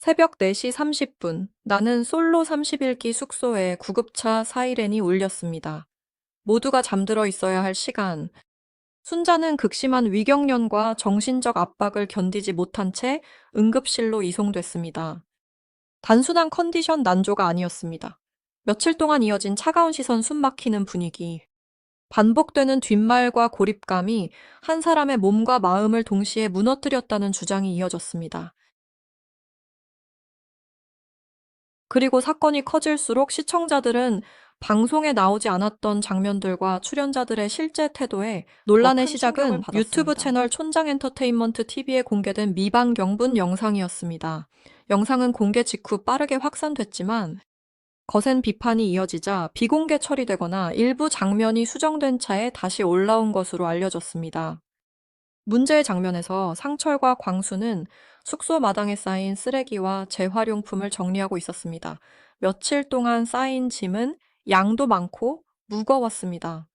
새벽 4시 30분, 나는 솔로 31기 숙소에 구급차 사이렌이 울렸습니다. 모두가 잠들어 있어야 할 시간. 순자는 극심한 위경련과 정신적 압박을 견디지 못한 채 응급실로 이송됐습니다. 단순한 컨디션 난조가 아니었습니다. 며칠 동안 이어진 차가운 시선, 숨막히는 분위기, 반복되는 뒷말과 고립감이 한 사람의 몸과 마음을 동시에 무너뜨렸다는 주장이 이어졌습니다. 그리고 사건이 커질수록 시청자들은 방송에 나오지 않았던 장면들과 출연자들의 실제 태도에 논란의 시작은 유튜브 채널 촌장 엔터테인먼트 TV에 공개된 미방경분 영상이었습니다. 영상은 공개 직후 빠르게 확산됐지만 거센 비판이 이어지자 비공개 처리되거나 일부 장면이 수정된 차에 다시 올라온 것으로 알려졌습니다. 문제의 장면에서 상철과 광수는 숙소 마당에 쌓인 쓰레기와 재활용품을 정리하고 있었습니다. 며칠 동안 쌓인 짐은 양도 많고 무거웠습니다.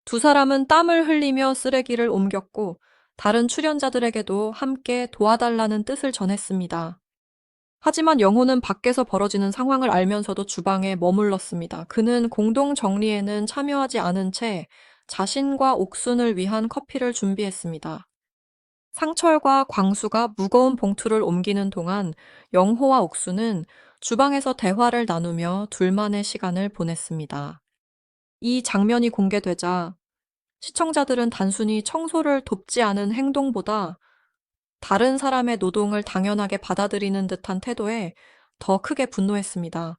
두 사람은 땀을 흘리며 쓰레기를 옮겼고 다른 출연자들에게도 함께 도와달라는 뜻을 전했습니다. 하지만 영호는 밖에서 벌어지는 상황을 알면서도 주방에 머물렀습니다. 그는 공동 정리에는 참여하지 않은 채 자신과 옥순을 위한 커피를 준비했습니다. 상철과 광수가 무거운 봉투를 옮기는 동안 영호와 옥수는 주방에서 대화를 나누며 둘만의 시간을 보냈습니다. 이 장면이 공개되자 시청자들은 단순히 청소를 돕지 않은 행동보다 다른 사람의 노동을 당연하게 받아들이는 듯한 태도에 더 크게 분노했습니다.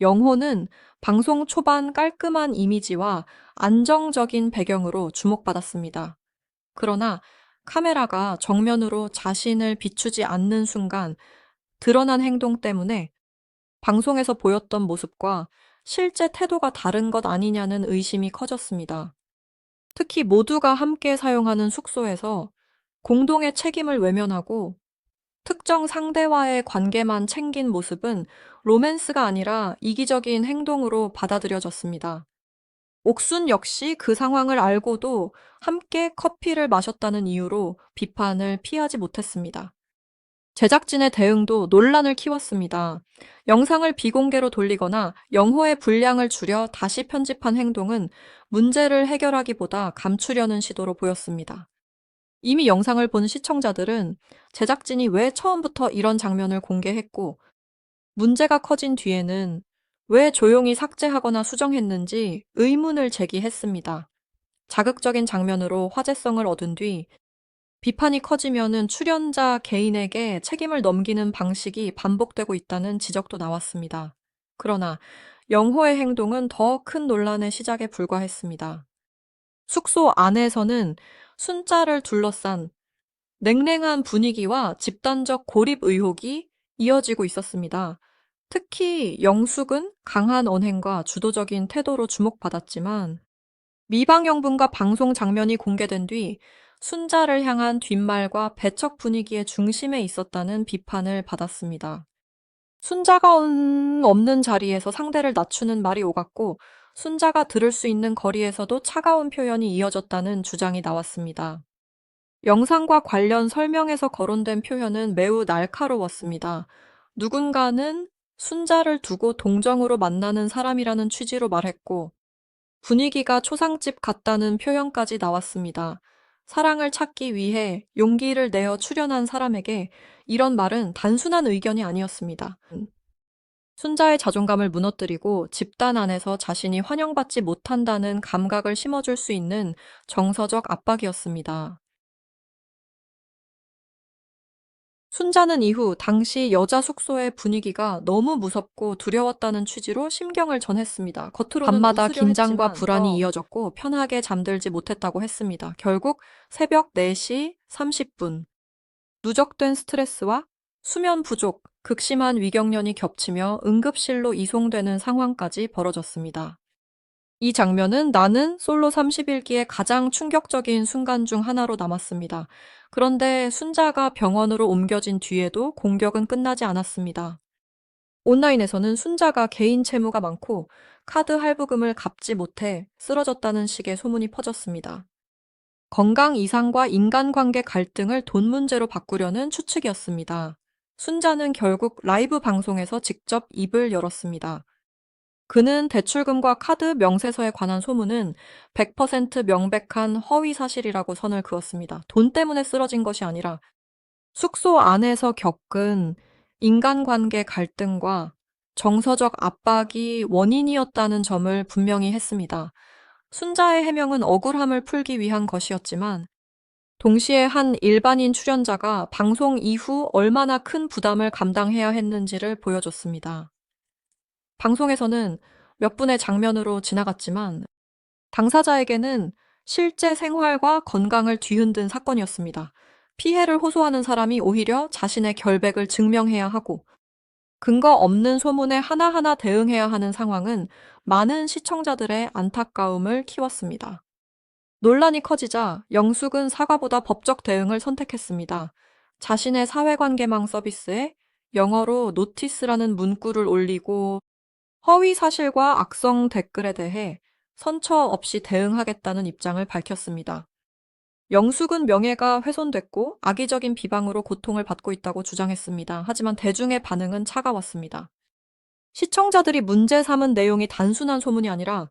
영호는 방송 초반 깔끔한 이미지와 안정적인 배경으로 주목받았습니다. 그러나 카메라가 정면으로 자신을 비추지 않는 순간 드러난 행동 때문에 방송에서 보였던 모습과 실제 태도가 다른 것 아니냐는 의심이 커졌습니다. 특히 모두가 함께 사용하는 숙소에서 공동의 책임을 외면하고 특정 상대와의 관계만 챙긴 모습은 로맨스가 아니라 이기적인 행동으로 받아들여졌습니다. 옥순 역시 그 상황을 알고도 함께 커피를 마셨다는 이유로 비판을 피하지 못했습니다. 제작진의 대응도 논란을 키웠습니다. 영상을 비공개로 돌리거나 영호의 분량을 줄여 다시 편집한 행동은 문제를 해결하기보다 감추려는 시도로 보였습니다. 이미 영상을 본 시청자들은 제작진이 왜 처음부터 이런 장면을 공개했고 문제가 커진 뒤에는 왜 조용히 삭제하거나 수정했는지 의문을 제기했습니다. 자극적인 장면으로 화제성을 얻은 뒤 비판이 커지면은 출연자 개인에게 책임을 넘기는 방식이 반복되고 있다는 지적도 나왔습니다. 그러나 영호의 행동은 더 큰 논란의 시작에 불과했습니다. 숙소 안에서는 순자를 둘러싼 냉랭한 분위기와 집단적 고립 의혹이 이어지고 있었습니다. 특히 영숙은 강한 언행과 주도적인 태도로 주목받았지만 미방영분과 방송 장면이 공개된 뒤 순자를 향한 뒷말과 배척 분위기의 중심에 있었다는 비판을 받았습니다. 순자가 없는 자리에서 상대를 낮추는 말이 오갔고 순자가 들을 수 있는 거리에서도 차가운 표현이 이어졌다는 주장이 나왔습니다. 영상과 관련 설명에서 거론된 표현은 매우 날카로웠습니다. 누군가는 순자를 두고 동정으로 만나는 사람이라는 취지로 말했고 분위기가 초상집 같다는 표현까지 나왔습니다. 사랑을 찾기 위해 용기를 내어 출연한 사람에게 이런 말은 단순한 의견이 아니었습니다. 순자의 자존감을 무너뜨리고 집단 안에서 자신이 환영받지 못한다는 감각을 심어줄 수 있는 정서적 압박이었습니다. 순자는 이후 당시 여자 숙소의 분위기가 너무 무섭고 두려웠다는 취지로 심경을 전했습니다. 밤마다 긴장과 불안이 이어졌고 편하게 잠들지 못했다고 했습니다. 결국 새벽 4시 30분. 누적된 스트레스와 수면 부족, 극심한 위경련이 겹치며 응급실로 이송되는 상황까지 벌어졌습니다. 이 장면은 나는 솔로 31기의 가장 충격적인 순간 중 하나로 남았습니다. 그런데 순자가 병원으로 옮겨진 뒤에도 공격은 끝나지 않았습니다. 온라인에서는 순자가 개인 채무가 많고 카드 할부금을 갚지 못해 쓰러졌다는 식의 소문이 퍼졌습니다. 건강 이상과 인간관계 갈등을 돈 문제로 바꾸려는 추측이었습니다. 순자는 결국 라이브 방송에서 직접 입을 열었습니다. 그는 대출금과 카드 명세서에 관한 소문은 100% 명백한 허위 사실이라고 선을 그었습니다. 돈 때문에 쓰러진 것이 아니라 숙소 안에서 겪은 인간관계 갈등과 정서적 압박이 원인이었다는 점을 분명히 했습니다. 순자의 해명은 억울함을 풀기 위한 것이었지만 동시에 한 일반인 출연자가 방송 이후 얼마나 큰 부담을 감당해야 했는지를 보여줬습니다. 방송에서는 몇 분의 장면으로 지나갔지만 당사자에게는 실제 생활과 건강을 뒤흔든 사건이었습니다. 피해를 호소하는 사람이 오히려 자신의 결백을 증명해야 하고 근거 없는 소문에 하나하나 대응해야 하는 상황은 많은 시청자들의 안타까움을 키웠습니다. 논란이 커지자 영숙은 사과보다 법적 대응을 선택했습니다. 자신의 사회관계망 서비스에 영어로 노티스라는 문구를 올리고 허위 사실과 악성 댓글에 대해 선처 없이 대응하겠다는 입장을 밝혔습니다. 영숙은 명예가 훼손됐고 악의적인 비방으로 고통을 받고 있다고 주장했습니다. 하지만 대중의 반응은 차가웠습니다. 시청자들이 문제 삼은 내용이 단순한 소문이 아니라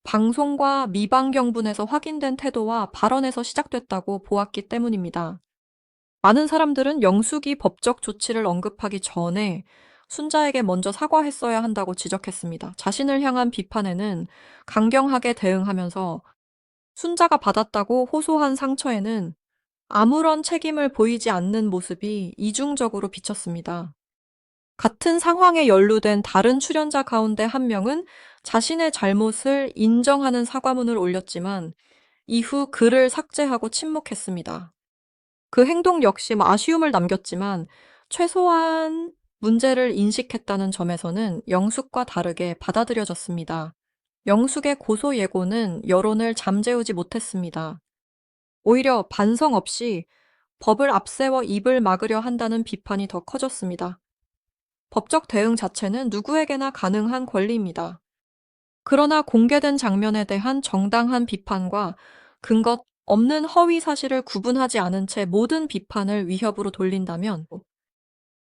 방송과 미방경분에서 확인된 태도와 발언에서 시작됐다고 보았기 때문입니다. 많은 사람들은 영숙이 법적 조치를 언급하기 전에 순자에게 먼저 사과했어야 한다고 지적했습니다. 자신을 향한 비판에는 강경하게 대응하면서 순자가 받았다고 호소한 상처에는 아무런 책임을 보이지 않는 모습이 이중적으로 비쳤습니다. 같은 상황에 연루된 다른 출연자 가운데 한 명은 자신의 잘못을 인정하는 사과문을 올렸지만 이후 글을 삭제하고 침묵했습니다. 그 행동 역시 아쉬움을 남겼지만 최소한 문제를 인식했다는 점에서는 영숙과 다르게 받아들여졌습니다. 영숙의 고소 예고는 여론을 잠재우지 못했습니다. 오히려 반성 없이 법을 앞세워 입을 막으려 한다는 비판이 더 커졌습니다. 법적 대응 자체는 누구에게나 가능한 권리입니다. 그러나 공개된 장면에 대한 정당한 비판과 근거 없는 허위 사실을 구분하지 않은 채 모든 비판을 위협으로 돌린다면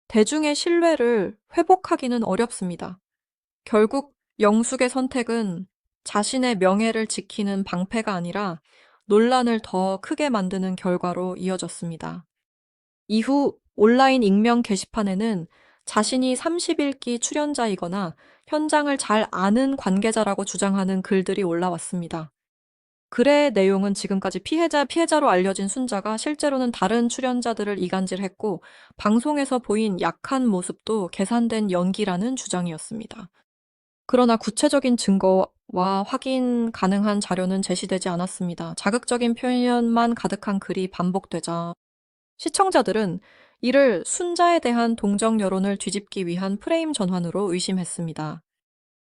대중의 신뢰를 회복하기는 어렵습니다. 결국 영숙의 선택은 자신의 명예를 지키는 방패가 아니라 논란을 더 크게 만드는 결과로 이어졌습니다. 이후 온라인 익명 게시판에는 자신이 30일기 출연자이거나 현장을 잘 아는 관계자라고 주장하는 글들이 올라왔습니다. 글의 내용은 지금까지 피해자로 알려진 순자가 실제로는 다른 출연자들을 이간질했고 방송에서 보인 약한 모습도 계산된 연기라는 주장이었습니다. 그러나 구체적인 증거와 확인 가능한 자료는 제시되지 않았습니다. 자극적인 표현만 가득한 글이 반복되자 시청자들은 이를 순자에 대한 동정 여론을 뒤집기 위한 프레임 전환으로 의심했습니다.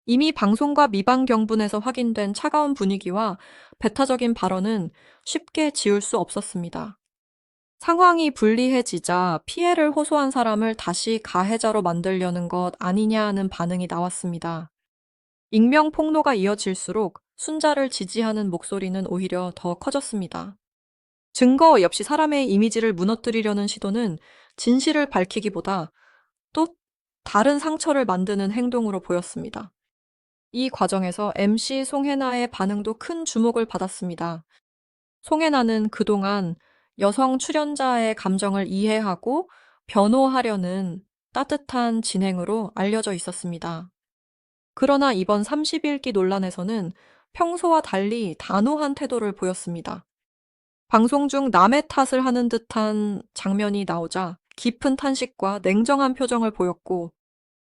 이미 방송과 미방경분에서 확인된 차가운 분위기와 배타적인 발언은 쉽게 지울 수 없었습니다. 상황이 불리해지자 피해를 호소한 사람을 다시 가해자로 만들려는 것 아니냐 하는 반응이 나왔습니다. 익명 폭로가 이어질수록 순자를 지지하는 목소리는 오히려 더 커졌습니다. 증거 없이 사람의 이미지를 무너뜨리려는 시도는 진실을 밝히기보다 또 다른 상처를 만드는 행동으로 보였습니다. 이 과정에서 MC 송혜나의 반응도 큰 주목을 받았습니다. 송혜나는 그동안 여성 출연자의 감정을 이해하고 변호하려는 따뜻한 진행으로 알려져 있었습니다. 그러나 이번 30일기 논란에서는 평소와 달리 단호한 태도를 보였습니다. 방송 중 남의 탓을 하는 듯한 장면이 나오자 깊은 탄식과 냉정한 표정을 보였고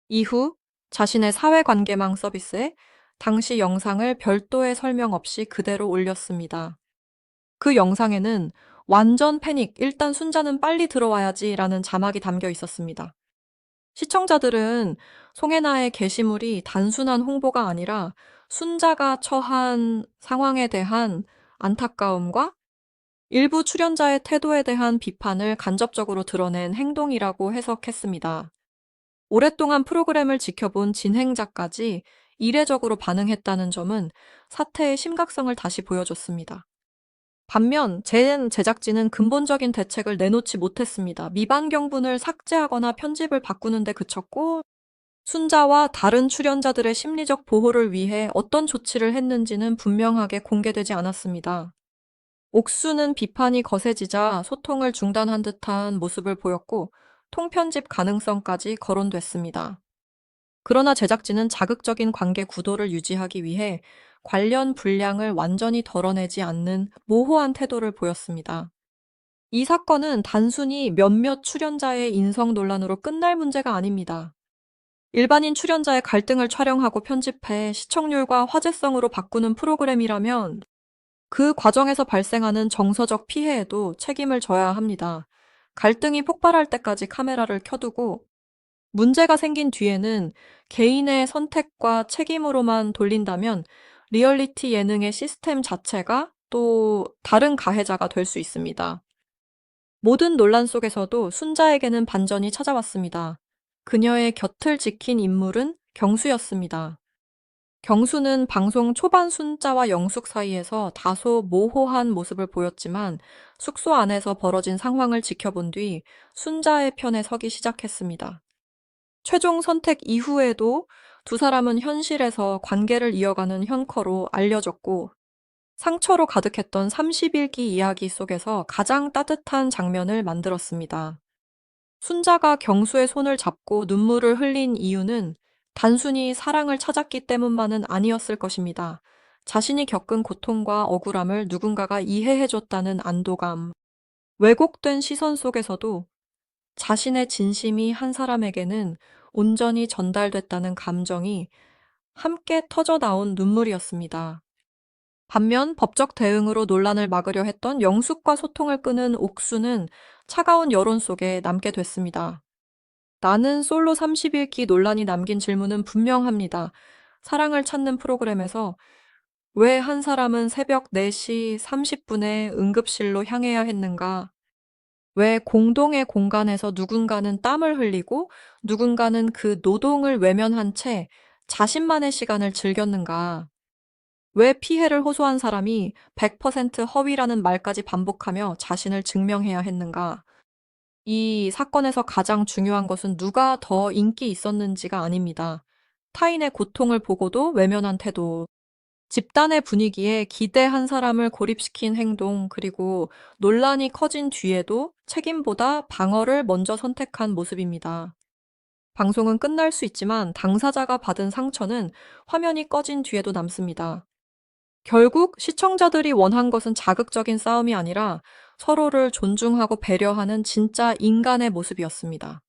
이후 자신의 사회관계망 서비스에 당시 영상을 별도의 설명 없이 그대로 올렸습니다. 그 영상에는 완전 패닉, 일단 순자는 빨리 들어와야지 라는 자막이 담겨 있었습니다. 시청자들은 송혜나의 게시물이 단순한 홍보가 아니라 순자가 처한 상황에 대한 안타까움과 일부 출연자의 태도에 대한 비판을 간접적으로 드러낸 행동이라고 해석했습니다. 오랫동안 프로그램을 지켜본 진행자까지 이례적으로 반응했다는 점은 사태의 심각성을 다시 보여줬습니다. 반면 제작진은 근본적인 대책을 내놓지 못했습니다. 미반 경분을 삭제하거나 편집을 바꾸는데 그쳤고, 순자와 다른 출연자들의 심리적 보호를 위해 어떤 조치를 했는지는 분명하게 공개되지 않았습니다. 옥수는 비판이 거세지자 소통을 중단한 듯한 모습을 보였고, 통편집 가능성까지 거론됐습니다. 그러나 제작진은 자극적인 관계 구도를 유지하기 위해 관련 분량을 완전히 덜어내지 않는 모호한 태도를 보였습니다. 이 사건은 단순히 몇몇 출연자의 인성 논란으로 끝날 문제가 아닙니다. 일반인 출연자의 갈등을 촬영하고 편집해 시청률과 화제성으로 바꾸는 프로그램이라면 그 과정에서 발생하는 정서적 피해에도 책임을 져야 합니다. 갈등이 폭발할 때까지 카메라를 켜두고 문제가 생긴 뒤에는 개인의 선택과 책임으로만 돌린다면 리얼리티 예능의 시스템 자체가 또 다른 가해자가 될 수 있습니다. 모든 논란 속에서도 순자에게는 반전이 찾아왔습니다. 그녀의 곁을 지킨 인물은 경수였습니다. 경수는 방송 초반 순자와 영숙 사이에서 다소 모호한 모습을 보였지만 숙소 안에서 벌어진 상황을 지켜본 뒤 순자의 편에 서기 시작했습니다. 최종 선택 이후에도 두 사람은 현실에서 관계를 이어가는 현커로 알려졌고, 상처로 가득했던 30일기 이야기 속에서 가장 따뜻한 장면을 만들었습니다. 순자가 경수의 손을 잡고 눈물을 흘린 이유는 단순히 사랑을 찾았기 때문만은 아니었을 것입니다. 자신이 겪은 고통과 억울함을 누군가가 이해해줬다는 안도감, 왜곡된 시선 속에서도 자신의 진심이 한 사람에게는 온전히 전달됐다는 감정이 함께 터져 나온 눈물이었습니다. 반면 법적 대응으로 논란을 막으려 했던 영숙과 소통을 끄는 옥수는 차가운 여론 속에 남게 됐습니다. 나는 솔로 30일기 논란이 남긴 질문은 분명합니다. 사랑을 찾는 프로그램에서 왜 한 사람은 새벽 4시 30분에 응급실로 향해야 했는가? 왜 공동의 공간에서 누군가는 땀을 흘리고 누군가는 그 노동을 외면한 채 자신만의 시간을 즐겼는가? 왜 피해를 호소한 사람이 100% 허위라는 말까지 반복하며 자신을 증명해야 했는가? 이 사건에서 가장 중요한 것은 누가 더 인기 있었는지가 아닙니다. 타인의 고통을 보고도 외면한 태도, 집단의 분위기에 기대한 사람을 고립시킨 행동, 그리고 논란이 커진 뒤에도 책임보다 방어를 먼저 선택한 모습입니다. 방송은 끝날 수 있지만 당사자가 받은 상처는 화면이 꺼진 뒤에도 남습니다. 결국 시청자들이 원한 것은 자극적인 싸움이 아니라 서로를 존중하고 배려하는 진짜 인간의 모습이었습니다.